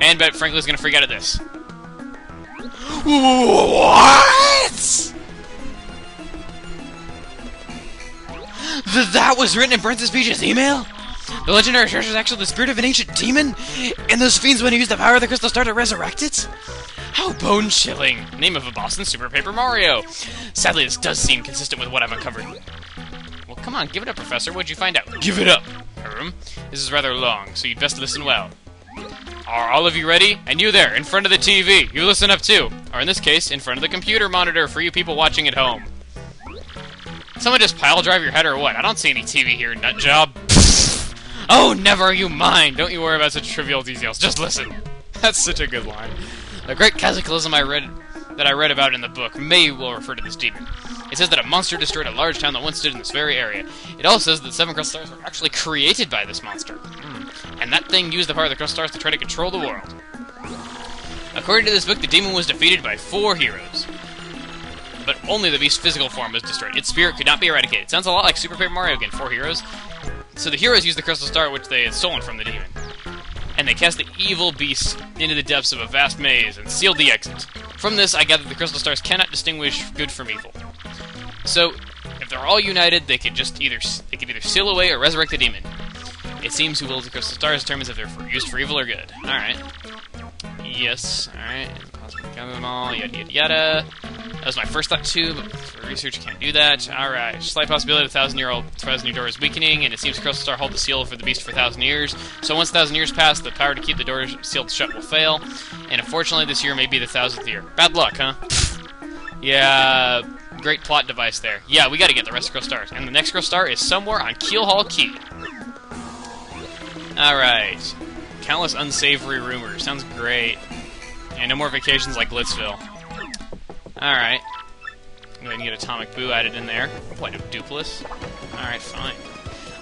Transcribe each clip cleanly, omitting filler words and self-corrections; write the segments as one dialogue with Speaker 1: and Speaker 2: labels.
Speaker 1: and bet Franklin's gonna freak out at this. What? That was written in Princess Peach's email? The legendary treasure is actually the spirit of an ancient demon? And those fiends want to use the power of the crystal star to resurrect it? How bone-chilling. Name of a boss in Super Paper Mario. Sadly, this does seem consistent with what I've uncovered. Well, come on, give it up, Professor. What'd you find out? Give it up. This is rather long, so you'd best listen well. Are all of you ready? And you there, in front of the TV, you listen up too. Or in this case, in front of the computer monitor for you people watching at home. Someone just pile drive your head or what? I don't see any TV here, nutjob. Oh, never are you mine! Don't you worry about such trivial details, just listen. That's such a good line. The great cataclysm I read about in the book may well refer to this demon. It says that a monster destroyed a large town that once stood in this very area. It also says that 7 crystal stars were actually created by this monster. And that thing used the power of the crystal stars to try to control the world. According to this book, the demon was defeated by 4 heroes. But only the beast's physical form was destroyed. Its spirit could not be eradicated. Sounds a lot like Super Paper Mario again, 4 heroes. So the heroes used the crystal star which they had stolen from the demon. And they cast the evil beast into the depths of a vast maze and sealed the exit. From this, I gather the crystal stars cannot distinguish good from evil. So, if they're all united, they could either seal away or resurrect the demon. It seems who wields the crystal stars determines if they're used for evil or good. Alright. Yes, alright. Gather them all, yada yada yada. That was my first thought too, but for research can't do that. Alright. Slight possibility of 1,000-year door is weakening, and it seems the crystal star holds the seal for the beast for 1,000 years. So once 1,000 years pass, the power to keep the doors sealed shut will fail. And unfortunately, this year may be the 1,000th year. Bad luck, huh? Yeah, great plot device there. Yeah, we gotta get the rest of crystal stars. And the next crystal star is somewhere on Keelhaul Key. Alright. Countless unsavory rumors. Sounds great. And no more vacations like Glitzville. Alright. Go ahead and get Atomic Boo added in there. What, a Dupless? Alright, fine.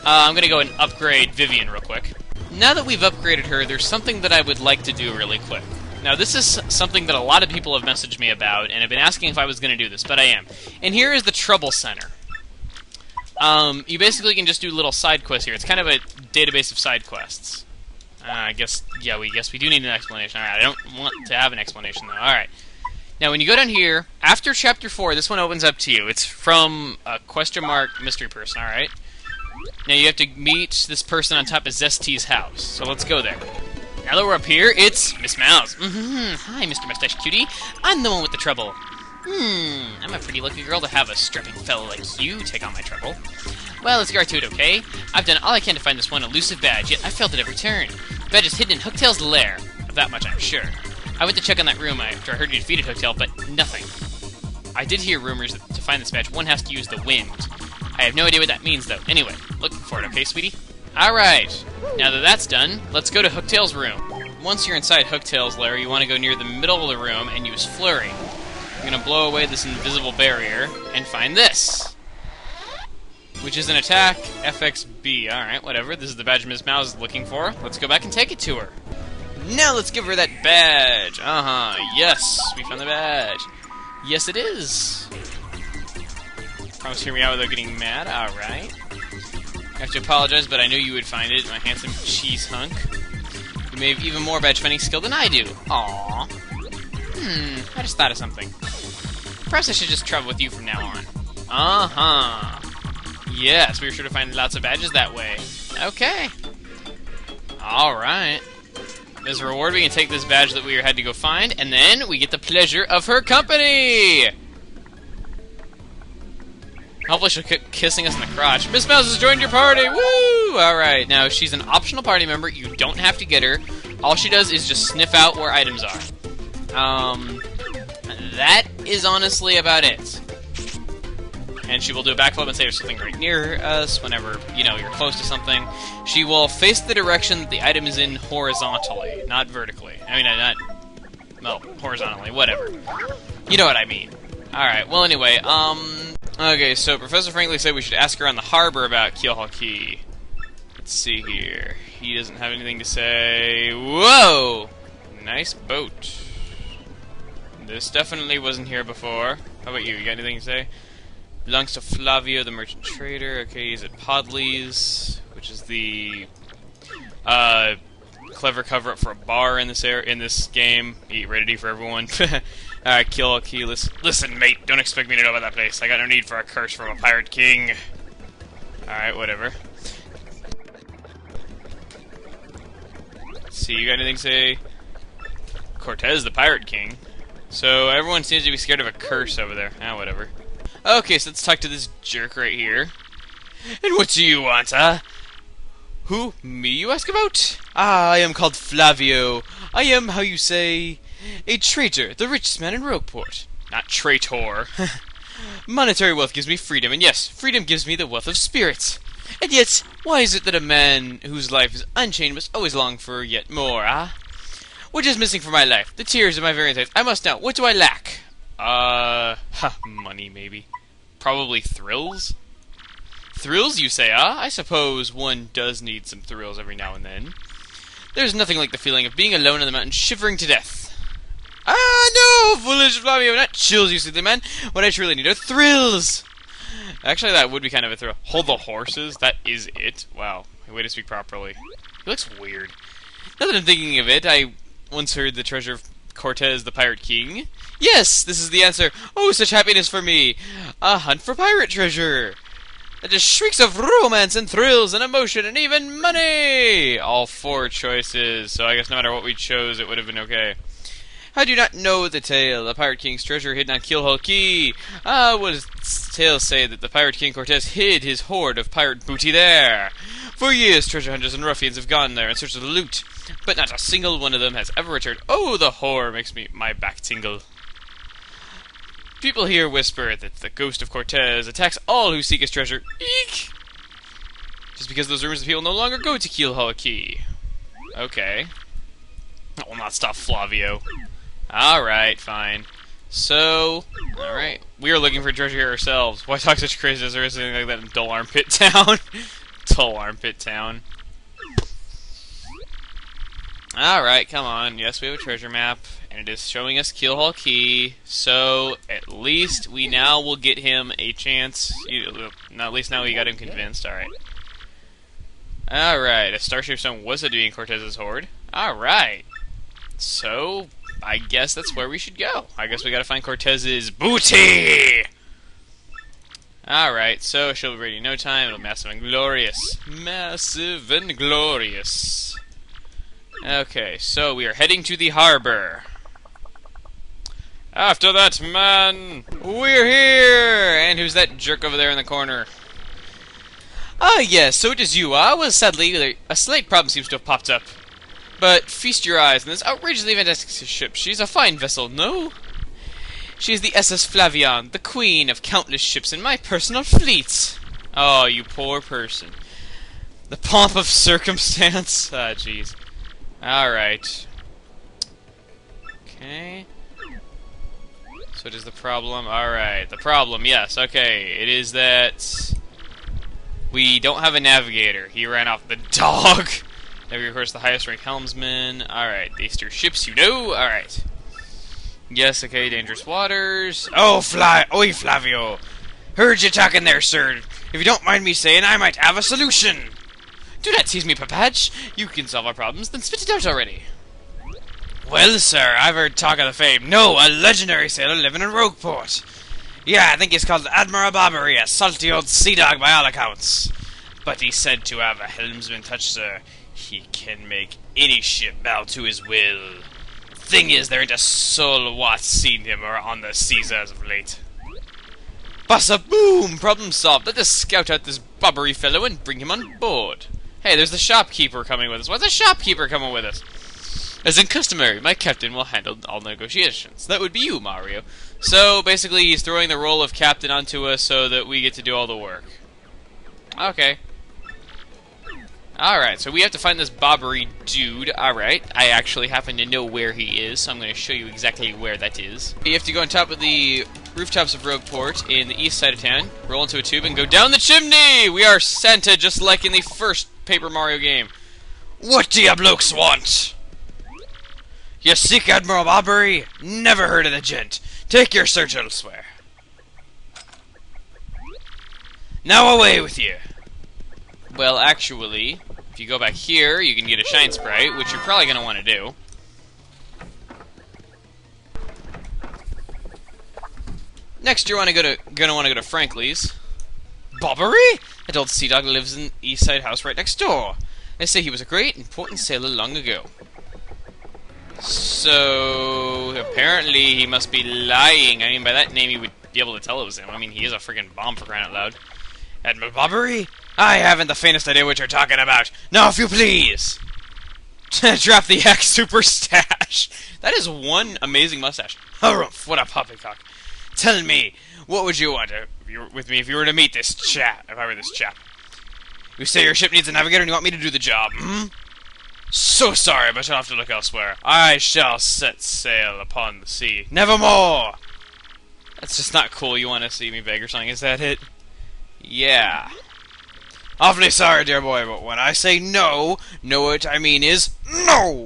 Speaker 1: I'm gonna go and upgrade Vivian real quick. Now that we've upgraded her, there's something that I would like to do really quick. Now, this is something that a lot of people have messaged me about, and have been asking if I was gonna do this, but I am. And here is the Trouble Center. You basically can just do little side quests here. It's kind of a database of side quests. I guess we do need an explanation. Alright, I don't want to have an explanation, though. Alright. Now, when you go down here, after Chapter 4, this one opens up to you. It's from a question mark mystery person, alright? Now, you have to meet this person on top of Zest's house. So let's go there. Now that we're up here, it's Miss Mouse. Hi, Mr. Mustache Cutie. I'm the one with the trouble. I'm a pretty lucky girl to have a strapping fellow like you take on my trouble. Well, let's get right to it, okay? I've done all I can to find this one elusive badge, yet I failed at every turn. The badge is hidden in Hooktail's lair. Of that much I'm sure. I went to check on that room after I heard you defeated Hooktail, but nothing. I did hear rumors that to find this badge, one has to use the wind. I have no idea what that means, though. Anyway, looking for it, okay, sweetie? Alright, now that that's done, let's go to Hooktail's room. Once you're inside Hooktail's lair, you want to go near the middle of the room and use Flurry. You're going to blow away this invisible barrier and find this, which is an attack FXB. Alright, whatever. This is the badge Miss Mouse is looking for. Let's go back and take it to her. Now let's give her that badge. Yes, we found the badge. Yes, it is. Promise to hear me out without getting mad. Alright. I have to apologize, but I knew you would find it, my handsome cheese hunk. You may have even more badge finding skill than I do. Aww. I just thought of something. Perhaps I should just travel with you from now on. Yes, we were sure to find lots of badges that way. Okay. Alright. As a reward, we can take this badge that we had to go find, and then we get the pleasure of her company! Hopefully she'll quit kissing us in the crotch. Miss Mouse has joined your party! Woo! Alright, now she's an optional party member. You don't have to get her. All she does is just sniff out where items are. That is honestly about it. And she will do a backflip and say there's something right near us whenever, you're close to something. She will face the direction that the item is in horizontally, not vertically. I mean, horizontally, whatever. You know what I mean. Alright, well anyway, okay, so Professor Franklin said we should ask her on the harbor about Keelhaul Key. Let's see here. He doesn't have anything to say. Whoa! Nice boat. This definitely wasn't here before. How about you? You got anything to say? Belongs to Flavio, the merchant trader. Okay, he's at Podley's, which is the clever cover-up for a bar in this game. Eat ready for everyone. Alright, Keelhaul Key. Listen, mate. Don't expect me to know about that place. I got no need for a curse from a pirate king. Alright, whatever. Let's see, you got anything to say? Cortez, the pirate king. So everyone seems to be scared of a curse over there. Ah, whatever. Okay, so let's talk to this jerk right here. And what do you want, huh? Who? Me, you ask about? Ah, I am called Flavio. I am, how you say, a traitor, the richest man in Rogueport. Not traitor. Monetary wealth gives me freedom, and yes, freedom gives me the wealth of spirits. And yet, why is it that a man whose life is unchained must always long for yet more, ah? What is missing from my life? The tears of my very eyes. I must know. What do I lack? Money, maybe. Probably thrills? Thrills, you say, ah? I suppose one does need some thrills every now and then. There's nothing like the feeling of being alone on the mountain, shivering to death. Ah, no! Foolish Flavio, not chills, you silly man. What I truly need are thrills! Actually, that would be kind of a thrill. Hold the horses? That is it? Wow. Way to speak properly. He looks weird. Now that I'm thinking of it, I once heard the treasure of Cortez, the pirate king. Yes, this is the answer. Oh, such happiness for me. A hunt for pirate treasure. That just shrieks of romance and thrills and emotion and even money. All 4 choices, so I guess no matter what we chose, it would have been okay. I do not know the tale. The Pirate King's treasure hidden on Keelhaul Key. What does tales say that the Pirate King Cortez hid his hoard of pirate booty there? For years, treasure hunters and ruffians have gone there in search of the loot, but not a single one of them has ever returned. Oh, the horror makes my back tingle. People here whisper that the ghost of Cortez attacks all who seek his treasure. Eek! Just because those rumors of people no longer go to Keelhaul Key. Okay. That will not stop Flavio. Alright, fine. So, alright. We are looking for treasure here ourselves. Why talk such crazy as there is anything like that in Dull Armpit Town? Dull Armpit Town. Alright, come on. Yes, we have a treasure map, and it is showing us Keelhaul Key, so at least we now will get him a chance. At least now we got him convinced. Alright. Alright, a starship stone was said to be in Cortez's hoard. Alright. So, I guess that's where we should go. I guess we gotta find Cortez's booty! Alright, so she'll be ready in no time. It'll be massive and glorious. Massive and glorious. Okay, so we are heading to the harbor. After that, man! We're here! And who's that jerk over there in the corner? Ah, yes, so it is you, ah? Well, sadly, a slight problem seems to have popped up. But feast your eyes on this outrageously fantastic ship. She's a fine vessel, no? She is the SS Flavion, the queen of countless ships in my personal fleet. Oh, you poor person. The pomp of circumstance? Ah, jeez. Alright. Okay. So what is the problem? Alright, the problem, yes, okay. It is that we don't have a navigator. He ran off the dog. Navigator, of course, the highest ranked helmsman. Alright, they steer ships, you know? Alright. Yes, okay, dangerous waters. Oh, Oi, Flavio. Heard you talking there, sir. If you don't mind me saying, I might have a solution. Do not tease me, Papatch. You can solve our problems, then spit it out already. Well, sir, I've heard talk of the fame. No, a legendary sailor living in Rogueport. Yeah, I think he's called Admiral Bobbery, a salty old sea dog by all accounts. But he's said to have a helmsman touch, sir. He can make any ship bow to his will. Thing is, there ain't a soul what's seen him or on the seas as of late. Bassa boom! Problem solved. Let us scout out this Bobbery fellow and bring him on board. Hey, there's the shopkeeper coming with us. Why's the shopkeeper coming with us? As in customary, my captain will handle all negotiations. That would be you, Mario. So, basically, he's throwing the role of captain onto us so that we get to do all the work. Okay. Alright, so we have to find this Bobbery dude. Alright, I actually happen to know where he is, so I'm going to show you exactly where that is. You have to go on top of the rooftops of Rogueport in the east side of town, roll into a tube, and go down the chimney! We are Santa, just like in the first Paper Mario game. What do ya blokes want? You seek Admiral Bobbery? Never heard of the gent. Take your search elsewhere. Now away with you. Well, actually, If you go back here, you can get a Shine Sprite, which you're probably going to want to do. Next, you're gonna want to go to Frankly's. Bobbery? That old sea dog lives in the East Side house right next door. They say he was a great, important sailor long ago. So, apparently he must be lying. I mean, by that name you would be able to tell it was him. I mean, he is a friggin' bomb for crying out loud. Admiral Bobbery? I haven't the faintest idea what you're talking about. Now, if you please! Drop the X super stash. That is one amazing mustache. Harumph, what a poppycock. Tell me, what would you want with me if you were to meet this chap? If I were this chap, you say your ship needs a navigator and you want me to do the job. Hmm? So sorry, but you'll have to look elsewhere. I shall set sail upon the sea. Nevermore. That's just not cool. You want to see me beg or something? Is that it? Yeah. Awfully sorry, dear boy, but when I say no, know what I mean is no.